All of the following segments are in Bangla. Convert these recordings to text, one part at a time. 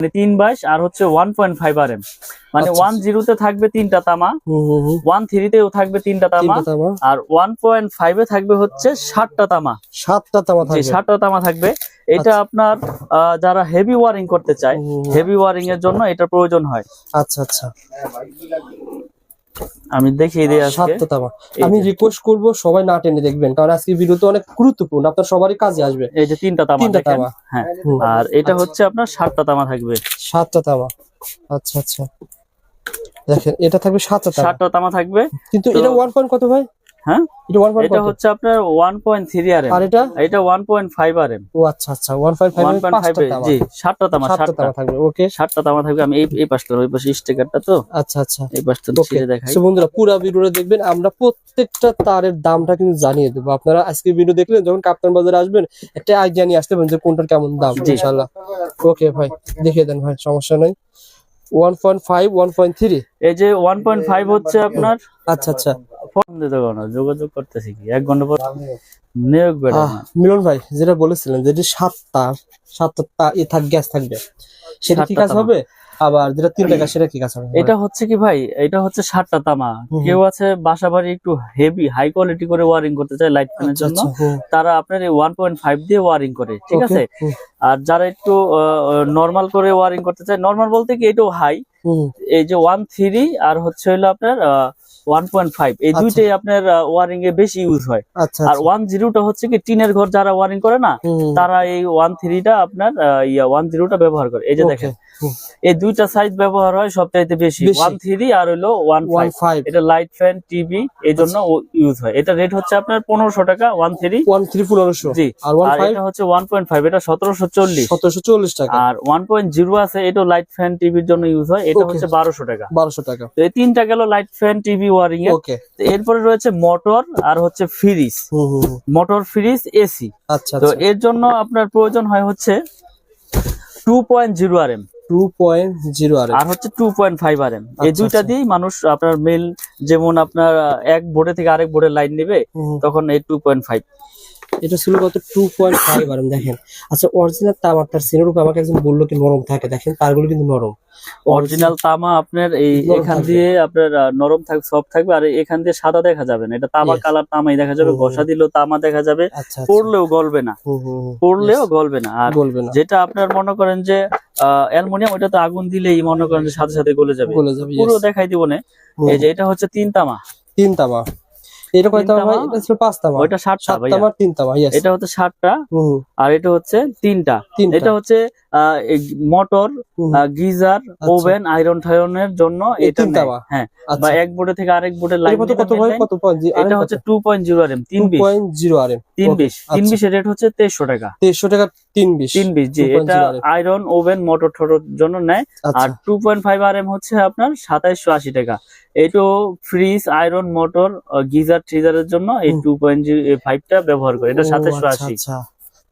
322 আর হচ্ছে 1.5 RM, মানে 10 তে থাকবে 3টা তামা, 13 তেও থাকবে 3টা তামা, আর 1.5 এ থাকবে হচ্ছে 7টা তামা। 7টা তামা থাকবে, 7টা তামা থাকবে। এটা আপনার যারা হেভি ওয়ারিং করতে চায়, হেভি ওয়ারিং এর জন্য এটা প্রয়োজন হয়। আচ্ছা আচ্ছা, আমি দেখিয়ে দিই আজকে 7টা তামা। আমি রিকোয়েস্ট করব সবাই না টেনে দেখবেন, কারণ আজকে ভিডিওতে অনেক গুরুত্বপূর্ণ, আপনার সবারই কাজে আসবে। এই যে 3টা তামা, 3টা তামা, হ্যাঁ। আর এটা হচ্ছে আপনার 7টা তামা থাকবে, 7টা তামা। আচ্ছা আচ্ছা, দেখেন এটা থাকবে 7টা তামা, 7টা তামা থাকবে। কিন্তু এটা 1 পয়েন্ট কত ভাই? হ্যাঁ, এটা হচ্ছে আপনার 1.3 RM, আর এটা 1.5 RM। ও আচ্ছা আচ্ছা, 1.5 জি 7টা তামা, 7টা তামা থাকবে। ওকে, 7টা তামা থাকবে। আমি এই পাশটা, ওই পাশে স্টিকারটা তো। আচ্ছা আচ্ছা, এই পাশটা ছিঁড়ে দেখাই। সো বন্ধুরা পুরো ভিডিওটা দেখবেন, আমরা প্রত্যেকটা তারের দামটা কিন্তু জানিয়ে দেবো। আপনারা আজকে ভিডিও দেখলেন, যখন কাপ্তান বাজারে আসবেন একটা আইডিয়া নিয়ে আসতে পারেন যে কোনটার কেমন দাম, ইনশাআল্লাহ। ওকে ভাই, দেখিয়ে দেন ভাই, সমস্যা নাই। 1.5, 1.3, এই যে 1.5 হচ্ছে আপনার। আচ্ছা আচ্ছা, ফোন দিতে কোনো যোগাযোগ করতেছি কি 1 ঘন্টা পর নিয়োগ বেড়ে। মিলন ভাই যেটা বলেছিলেন যে 7টা গ্যাস থাকবে, সেটা কি কাজ হবে? আবার যেটা 3টা গ্যাস, সেটা কি কাজ হবে? এটা হচ্ছে কি ভাই, এটা হচ্ছে 7টা তামা। কেউ আছে বাসা বাড়ি একটু হেভি হাই কোয়ালিটি করে ওয়ারিং করতে চায় লাইট ফ্যানের জন্য, তারা আপনার এই 1.5 দিয়ে ওয়ারিং করে, ঠিক আছে। আর যারা একটু নরমাল করে ওয়ারিং করতে চায়, নরমাল বলতে কি এটাও হাই, এই যে 1.3 আর হচ্ছে হলো আপনার 1.5, এই দুইটাই আপনার ওয়ারিং এ বেশি ইউজ হয়। আর 10টা হচ্ছে কি টিনের ঘর যারা ওয়ারিং করে না, তারা এই 13টা আপনার 10টা ব্যবহার করে। এই যে দেখেন, এই দুইটা সাইজ ব্যবহার হয় সবচাইতে বেশি, 13 আর হলো 1.5। এটা লাইট ফ্যান, টিভি, এই জন্য ইউজ হয়। এটা রেট হচ্ছে আপনার 1500 টাকা, 13 1500। জি। আর এটা হচ্ছে 1.5, এটা 1740 টাকা। আর 1.0 আছে, এটা লাইট ফ্যান টিভির জন্য ইউজ হয়, এটা হচ্ছে 1200 টাকা। 1200 টাকা। তো এই 3টা গেল লাইট ফ্যান, টিভি ওয়ারিং এর। এরপরে রয়েছে মোটর আর হচ্ছে ফ্রিজ, মোটর, ফ্রিজ, এসি। আচ্ছা, তো এর জন্য আপনার প্রয়োজন হয় হচ্ছে 2.0 RM, 2.0 RM আর হচ্ছে 2.5 RM। এই দুইটা দিয়েই মানুষ আপনার মেল, যেমন আপনার এক বোর্ডে থেকে আরেক বোর্ডে লাইন নেবে, তখন এই 2.5। এটা ছিল কত? 2.5 RM। দেখেন, আচ্ছা অরিজিনাল তামাটার সিনের উপর আমাকে একজন বললো কি নরম থাকে, দেখেন তারগুলো কিন্তু নরম। অরিজিনাল তামা আপনার এই এখান দিয়ে আপনার নরম থাকবে, সফট থাকবে, আর এখান দিয়ে সাদা দেখা যাবে না। এটা তামা কালার তামাই দেখা যাবে, ঘষা দিলেও তামা দেখা যাবে, পড়লেও গলবে না, পড়লেও গলবে না। আর যেটা আপনার মনে করেন যে অ্যালুমিনিয়াম, ওটা তো আগুন দিলেই মনে করেন যে সাথে সাথে গলে যাবে, পুরো দেখাই দিব না। এই যে এটা হচ্ছে 3 তামা, 3 তামা। এটা কয় তামা ভাই? এটা ছিল 5 তামা। ওইটা 7টা ভাই, 3 তামা। এটা হচ্ছে 7টা, আর এটা হচ্ছে 3টা। এটা হচ্ছে মোটর, গিজার, ওভেন, আয়রন ঠায়রনের জন্য এটা তামা। হ্যাঁ, বা এক বোর্ডে থেকে আরেক বোর্ডে লাইন কত কত ভাই? কত পয়েন্ট? এটা হচ্ছে 2.0 RM, 320 RM। 320 এর রেট হচ্ছে 2300 টাকা। 2300 টাকা 320। জি। এটা আয়রন, ওভেন, মোটর ঠোটর জন্য নেয়। আর 2.5 RM হচ্ছে আপনার 2780 টাকা। এইটো ফ্রিজ, আয়রন, মোটর, গিজার, ট্রিজারের জন্য এই 2.5টা ব্যবহার করে। এটা 2780।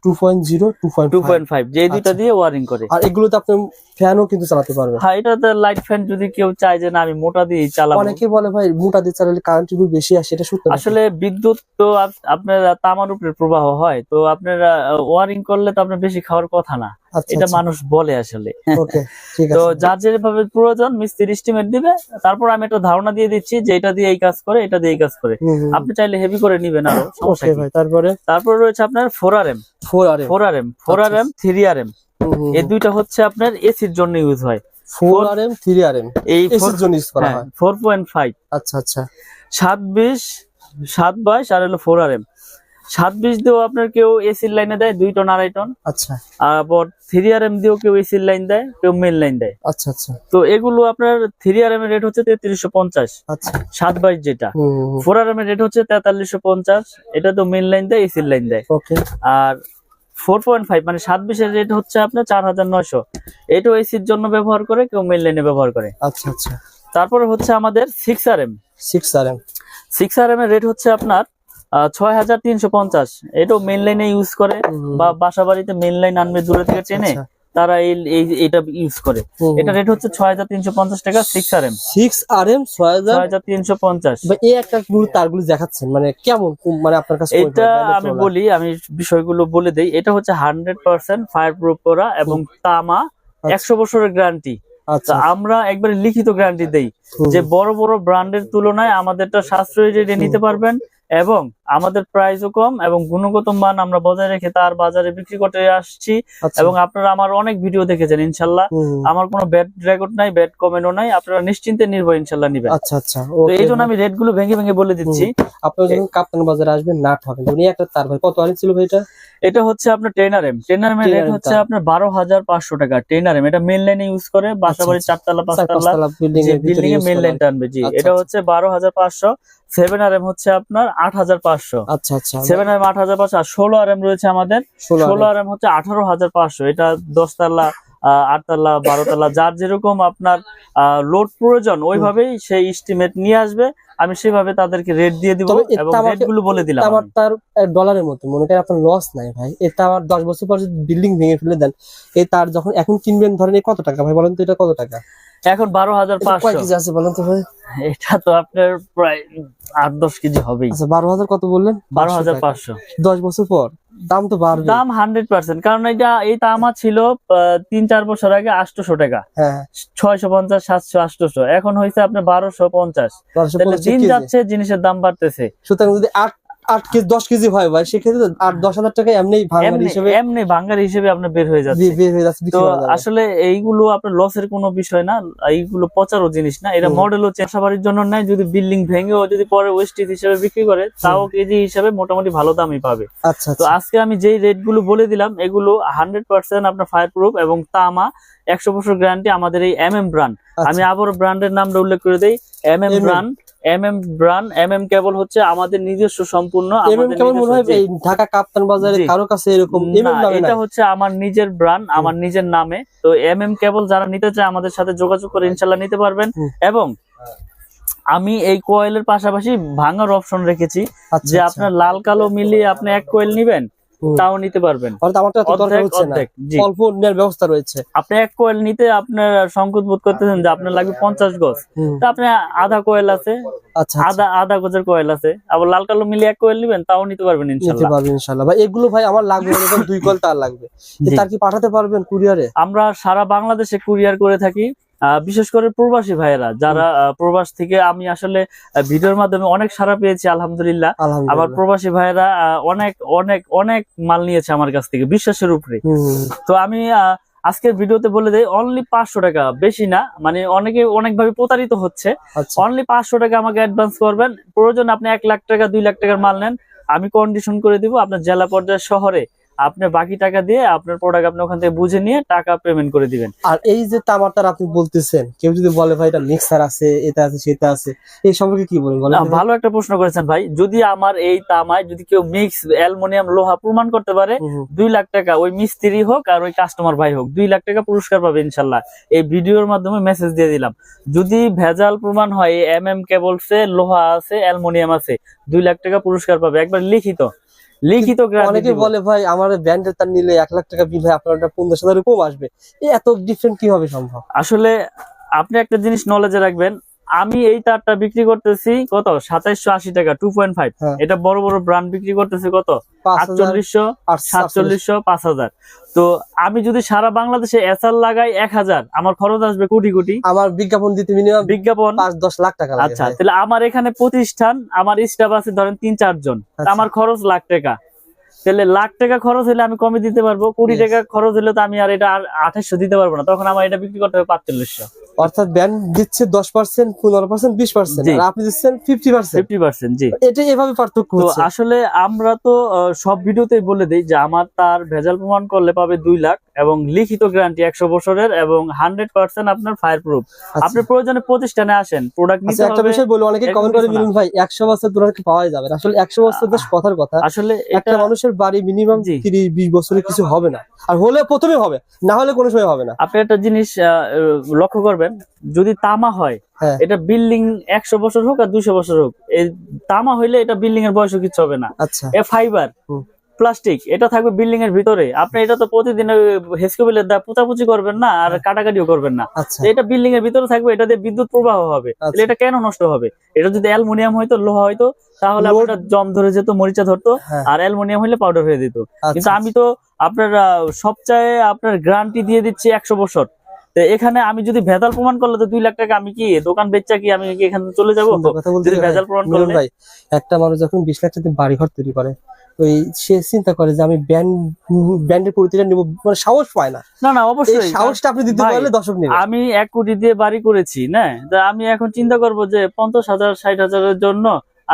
2.5 যে দুইটা দিয়ে ওয়ারিং করে। আর এগুলোতে আপনি ফ্যানও কিন্তু চালাতে পারবেন। হ্যাঁ, এটাতে লাইট ফ্যান যদি কেউ চায় যে না আমি মোটা দিয়ে চালাবো। অনেকে বলে ভাই মোটা দিয়ে চালালে কারেন্ট বিল বেশি আসে, এটা সত্যি? আসলে বিদ্যুৎ তো আপনার তামার উপরে প্রবাহ হয়, তো আপনারা ওয়ারিং করলে তো আপনার বেশি খাওয়ার কথা না, এটা মানুষ বলে আসলে। তো যার যেভাবে প্রয়োজন মিস্ত্রি এস্টিমেট দিবে, তারপর আমি একটা ধারণা দিয়ে দিচ্ছি যে এটা দিয়ে এই কাজ করে, এটা দিয়ে এই কাজ করে। আপনি চাইলে হেভি করে নিবেন আরো, সমস্যা নেই। তারপর রয়েছে আপনার 4 RM, 3 RM। এই দুইটা হচ্ছে আপনার এসির জন্য ইউজ হয়। 4 RM, 3 RM এই এসির জন্য ইউজ করা হয়। 4.5। আচ্ছা আচ্ছা, 722 আর হলো 4 RM। 720 দিয়েও আপনার কেউ এসির লাইনে দেয় 2 টন 2.5 টন। আচ্ছা। আবার 3 RM দিয়েও কেউ এসির লাইন দেয়, কেউ মেন লাইন দেয়। আচ্ছা আচ্ছা। তো এগুলো আপনার 3 RM এর রেট হচ্ছে 3350। আচ্ছা। 722 যেটা। 4 RM এর রেট হচ্ছে 4350। এটা তো মেন লাইন দেয়, এসির লাইন দেয়। ওকে। আর 4.5 মানে 720 এর রেট হচ্ছে আপনার 4900। এটাও এসির জন্য ব্যবহার করে, কেউ মেন লাইনে ব্যবহার করে। আচ্ছা আচ্ছা। তারপরে হচ্ছে আমাদের 6 RM। 6 RM এর রেট হচ্ছে আপনার 6350। এটাও মেন লাইনে ইউজ করে, বা বাসা বাড়িতে মেন লাইন আনবে দূরে থেকে টেনে, তারা এটা ইউজ করে। এটা রেট হচ্ছে 6350 টাকা। 6 RM 6350। এই একটা তারগুলো দেখাচ্ছেন মানে কেমন, মানে আপনার কাছে? এটা আমি বলি, আমি বিষয়গুলো বলে দেই। এটা হচ্ছে 100% ফায়ার প্রুফ করা এবং তামা 100 বছরের গ্যারান্টি। আচ্ছা আমরা একবারে লিখিত গ্যারান্টি দেই যে বড় বড় ব্র্যান্ডের তুলনায় আমাদেরটা সাশ্রয়ী রেটে নিতে পারবেন, এবং আমাদের প্রাইসও কম এবং গুণগত মান আমরা বজায় রেখে তার বাজারে বিক্রি করতে আসছি। আচ্ছা। এবং আপনারা আমার অনেক ভিডিও দেখেছেন ইনশাল্লাহ, আমার কোনো ব্যাড রেকর্ড নাই, ব্যাড কমেন্টও নাই, আপনারা নিশ্চিন্তে নির্ভয় ইনশাল্লাহ নিবেন। আচ্ছা আচ্ছা, তো এই জন্য আমি রেট গুলো ভেঙে ভেঙে বলে দিচ্ছি। আপনারা যখন কাপ্তান বাজারে আসবেন না ঠকেন। উনি একটা তার ভাই কত আনি ছিল ভাই এটা? এটা হচ্ছে আপনার টেনারেম এর রেট হচ্ছে আপনার 12,500 টাকা। টেনারেম এটা মেন লাইনে ইউজ করে, বাসাবাড়ি 4তলা 5তলা বিল্ডিং এ মেন লাইন টানবে। জি, এটা হচ্ছে 12,500। 7RM হচ্ছে আপনার 8,500। আচ্ছা আচ্ছা, 7RM 8,500। আর 16RM রয়েছে আমাদের, 16RM হচ্ছে 18,500। এটা 10তলা 8তলা 12তলা যার যেরকম আপনার লোড প্রয়োজন ওইভাবেই সেই এস্টিমেট নিয়ে আসবে, আমি সেভাবে তাদেরকে রেট দিয়ে দিব এবং রেট গুলো বলে দিলাম। আমার তার ডলারের মতো মনে করেন আপনার লস নাই ভাই, এটা আমার 10 বছর পর যদি বিল্ডিং ভেঙে ফেলে দেন, এই তার যখন এখন কিনবেন ধরেন এই কত টাকা ভাই বলেন তো? এটা কত টাকা এখন? 12,500। কয় কেজি আছে বলেন তো ভাই? এটা তো আপনার প্রায় 8-10 কেজি হবেই। আচ্ছা 12,000 কত বললেন? 12,500। 10 বছর পর দাম তো বাড়বে। দাম 100%, কারণ এই তামা ছিল 3-4 বছর আগে 800 টাকা, হ্যাঁ 650, 700, 800, এখন হয়েছে আপনার 1250। দিন যাচ্ছে জিনিসের দাম বাড়তেছে। সুতরাং যদি 8 কেজি 10 কেজি হয় ভাই, সেক্ষেত্রে 8-10,000 টাকা এমনি ভাঙার হিসেবে আপনার বের হয়ে যাচ্ছে। তো আসলে এইগুলো আপনার লসের কোনো বিষয় না, এইগুলো পচারও জিনিস না, এটা মডেলও চাষাবাড়ির জন্য নাই। যদি বিল্ডিং ভেঙেও যদি পরে ওয়েস্টেজ হিসেবে বিক্রি করে তাও কেজি হিসেবে মোটামুটি ভালো দামই পাবে। আচ্ছা, তো আজকে আমি যেই রেট গুলো বলে দিলাম এগুলো 100% আপনার ফায়ার প্রুফ এবং তামা 100 বছর গ্যারান্টি আমাদের এই ব্র্যান্ড। আমি আবার ব্র্যান্ডের নামটা উল্লেখ করে দেই, ব্র্যান্ড। কেবল হচ্ছে আমাদের নিজস্ব সম্পূর্ণ, ঢাকা কাপ্তান বাজারে কারো কাছে এরকম এটা হচ্ছে আমার নিজের ব্র্যান্ড, আমার নিজের নামে। তো কেবল যারা নিতে চায় আমাদের সাথে যোগাযোগ করে ইনশাল্লাহ নিতে পারবেন। এবং আমি এই কয়েলের পাশাপাশি ভাঙার অপশন রেখেছি, যে আপনার লাল কালো মিলিয়ে আপনি এক কয়েল নিবেন তাও নিতে পারবেন। অল্প নেওয়ার ব্যবস্থা রয়েছে। আপনি এক কয়েল নিতে আপনার সংকোচ বোধ করতেছেন যে আপনার লাগবে 50 গজ, তো আপনি আধা কয়েল আছে, আধা গজের কয়েল আছে, আবার লাল কালো মিলিয়ে এক কয়েল নিবেন তাও নিতে পারবেন ইনশাআল্লাহ। ভাই এগুলো ভাই আমার লাগবে 2 কয়েল তার লাগবে, তার কি পাঠাতে পারবেন কুরিয়ারে? আমরা সারা বাংলাদেশে কুরিয়ার করে থাকি, বিশেষ করে প্রবাসী ভাইয়েরা যারা প্রবাস থেকে, আমি আসলে ভিডিওর মাধ্যমে অনেক সাড়া পেয়েছি আলহামদুলিল্লাহ। আবার প্রবাসী ভাইয়েরা অনেক অনেক অনেক মাল নিয়েছে আমার কাছ থেকে বিশ্বাসের উপরে। তো আমি আজকের ভিডিওতে বলে দেই অনলি 500 টাকা, বেশি না, মানে অনেকে অনেকভাবে প্রতারিত হচ্ছে। অনলি 500 টাকা আমাকে অ্যাডভান্স করবেন, প্রয়োজন আপনি 1 লাখ টাকা 2 লাখ টাকার মাল নেন, আমি কন্ডিশন করে দিব আপনার জেলা পর্যায়ে শহরে, আপনি বাকি টাকা দিয়ে আপনার প্রোডাক্ট আপনি ওখান থেকে বুঝে নিয়ে টাকা পেমেন্ট করে দিবেন। আর এই যে তামাটার আপনি বলতেছেন, কেউ যদি বলে ভাই এটা মিক্সার আছে, এটা আছে, সেটা আছে, এই সম্পর্কে কি বলেন? ভালো একটা প্রশ্ন করেছেন ভাই। যদি আমার এই তামায় যদি কেউ মিক্স অ্যালুমিনিয়াম লোহা প্রমাণ করতে পারে, 2 লাখ টাকা, ওই মিস্ত্রি হোক আর ওই কাস্টমার ভাই হোক, 2 লাখ টাকা পুরস্কার পাবে ইনশাল্লাহ। এই ভিডিওর মাধ্যমে মেসেজ দিয়ে দিলাম, যদি ভেজাল প্রমাণ হয় কেবলসে লোহা আছে অ্যালুমিনিয়াম আছে, 2 লাখ টাকা পুরস্কার পাবে, একবার লিখিত। অনেকে বলে ভাই আমার ব্র্যান্ডের তার নিলে 1 লাখ টাকা বিল হয়, আপনার 50,000 কম আসবে, এত ডিফারেন্ট কিভাবে সম্ভব? আসলে আপনি একটা জিনিস নলেজে রাখবেন, আমি এই তারটা বিক্রি করতেছি কত 2780 টাকা 2.5। এটা বড় বড় ব্র্যান্ড বিক্রি করতেছে কত 4800, 4700, 5000। তো আমি যদি সারা বাংলাদেশে এসআর লাগাই 1000, আমার খরচ আসবে কোটি কোটি। আমার বিজ্ঞাপন দিতে মিনিমাম 5-10 লাখ টাকা লাগে। আচ্ছা, তাহলে আমার এখানে প্রতিষ্ঠান, আমার স্টাফ আছে ধরেন 3-4 জন, আমার খরচ লাখ টাকা। তাহলে লাখ টাকা খরচ হলে আমি কমে দিতে পারবো, কোটি টাকা খরচ হলে তো আমি আর এটা 2800 দিতে পারবো না, তখন আমার এটা বিক্রি করতে হবে 4500। অর্থাৎ ব্যান্ড দিচ্ছে 10%, 15%, 20%, আর আপনি দিচ্ছেন 50%। জি, এটা এভাবে পার্থক্য হচ্ছে। আসলে আমরা তো সব ভিডিওতেই বলে দেই যে আমার তার ভেজাল প্রমাণ করলে পাবে 2 লাখ এবং লিখিত গ্যারান্টি 100 বছরের এবং 100% আপনার ফায়ার প্রুফ। আপনি প্রয়োজনে প্রতিষ্ঠানে আসেন, প্রোডাক্ট নিতে হবে। একটা বিষয় বলি, অনেকে কমেন্ট করে মিলন ভাই 100 বছর প্রোডাক্ট পাওয়া যাবে না। আসলে 100 বছর বেশ কথার কথা, আসলে একটা মানুষের বাড়ি মিনিমাম 30-20 বছরের কিছু হবে না, আর হলে প্রথমে হবে, না হলে কোনো সময় হবে না। আপনি একটা জিনিস লক্ষ্য করবেন, যদি তামা হয় এটা বিল্ডিং 100 বছর হোক আর 200 বছর হোক, এই তামা হইলে এটা বিল্ডিং এর বয়সও কিছু হবে না। আচ্ছা, ফাইবার প্লাস্টিক এটা থাকবে বিল্ডিং এর ভিতরে, আপনি এটা তো প্রতিদিন হেসকোবেলের দা পোঁচাপুচি করবেন না আর কাটাকাটিও করবেন না, এটা বিল্ডিং এর ভিতরে থাকবে, এটা দিয়ে বিদ্যুৎ প্রবাহ হবে, এটা কেন নষ্ট হবে? এটা যদি অ্যালুমিনিয়াম হয়তো, লোহা হয়তো, তাহলে আপনার জম ধরে যেত, মরিচা ধরতো, আর অ্যালুমিনিয়াম হইলে পাউডার হয়ে যেত। কিন্তু আমি তো আপনার সবচেয়ে আপনার গ্যারান্টি দিয়ে দিচ্ছি 100 বছর, তো এখানে আমি যদি ভেজাল প্রমাণ করলে তো 2 লাখ টাকা আমি কি দোকান বেচা কি আমি কি এখানে চলে যাবো? সুন্দর কথা বলতে যদি ভাই, ভেজাল প্রমাণ মিলন করলে ভাই, একটা মানুষ যখন 20 লাখ টাকা বাড়ি ঘর তৈরি করে, ওই সে চিন্তা করে যে আমি ব্যান্ডের প্রতিটা নিব, মানে সাহস পায় না। না না এই অবশ্যই সাহসটা আপনি দিতে ভাই, পারলে দর্শক নেবে। আমি 1 কোটি দিয়ে বাড়ি করেছি না, তা আমি এখন চিন্তা করব যে 50,000 60,000 এর জন্য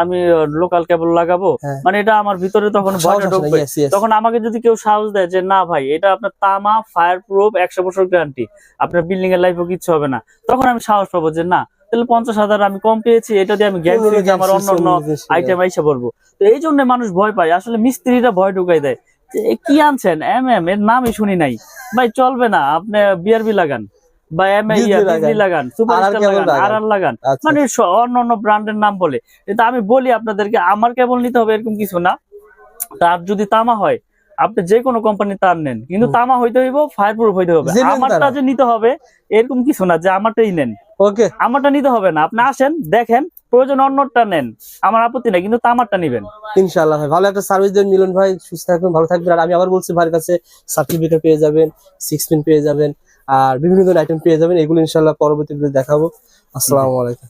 আমি লোকাল কেবল লাগাবো, হ্যাঁ। মানে এটা আমার ভিতরে তখন সাহস ভয়টা আসে না, ঢুকবে। yes, yes। তখন আমাকে যদি কেউ সাহস দেয় যে না ভাই এটা আপনার তামা ফায়ার প্রুফ 100 বছর গ্যারান্টি, আপনার বিল্ডিং এর লাইফও কিছু হবে না, তখন আমি সাহস পাবো যে না তাহলে 50,000 আমি কম পেয়েছি, এটা দিয়ে আমি গ্যারান্টি দিচ্ছি আমার অন্য আইটেম আইসা পড়বো। তো এই জন্য মানুষ ভয় পায়, আসলে মিস্ত্রিরা ভয় ঢুকাই দেয় যে এ কি আনছেন এর নামই শুনি নাই ভাই, চলবে না, আপনি বিআরবি লাগান বা বিজলি লাগান, সুপারস্টার লাগান, আরআর লাগান, আচ্ছা। মানে অন্য ব্র্যান্ডের নাম বলে। কিন্তু আমি বলি আপনাদেরকে আমার কেবল নিতে হবে এরকম কিছু না, তার যদি তামা হয় আপনি যে কোনো কোম্পানি তার নেন, কিন্তু তামা হইতে হইব, ফায়ার প্রুফ হইতে হবে। Genuine আমারটা তারা। যে নিতে হবে এরকম কিছু না যে আমারটাই নেন, ওকে, আমারটা নিতে হবে না, আপনি আসেন দেখেন, প্রয়োজন অন্যটা নেন, আমার আপত্তি নাই, কিন্তু তামারটা নিবেন। ইনশাআল্লাহ ভাই, ভালো একটা সার্ভিস দেন মিলন ভাই, সুস্থ থাকবেন, ভালো থাকবেন। আর আমি আবার বলছি ভাইয়ের কাছে সার্টিফিকেট পেয়ে যাবেন, 6 পিন পেয়ে যাবেন, আর বিভিন্ন ধরনের আইটেম পেয়ে যাবেন। এগুলো ইনশাআল্লাহ পরবর্তীতে দেখাবো। আসসালামু আলাইকুম।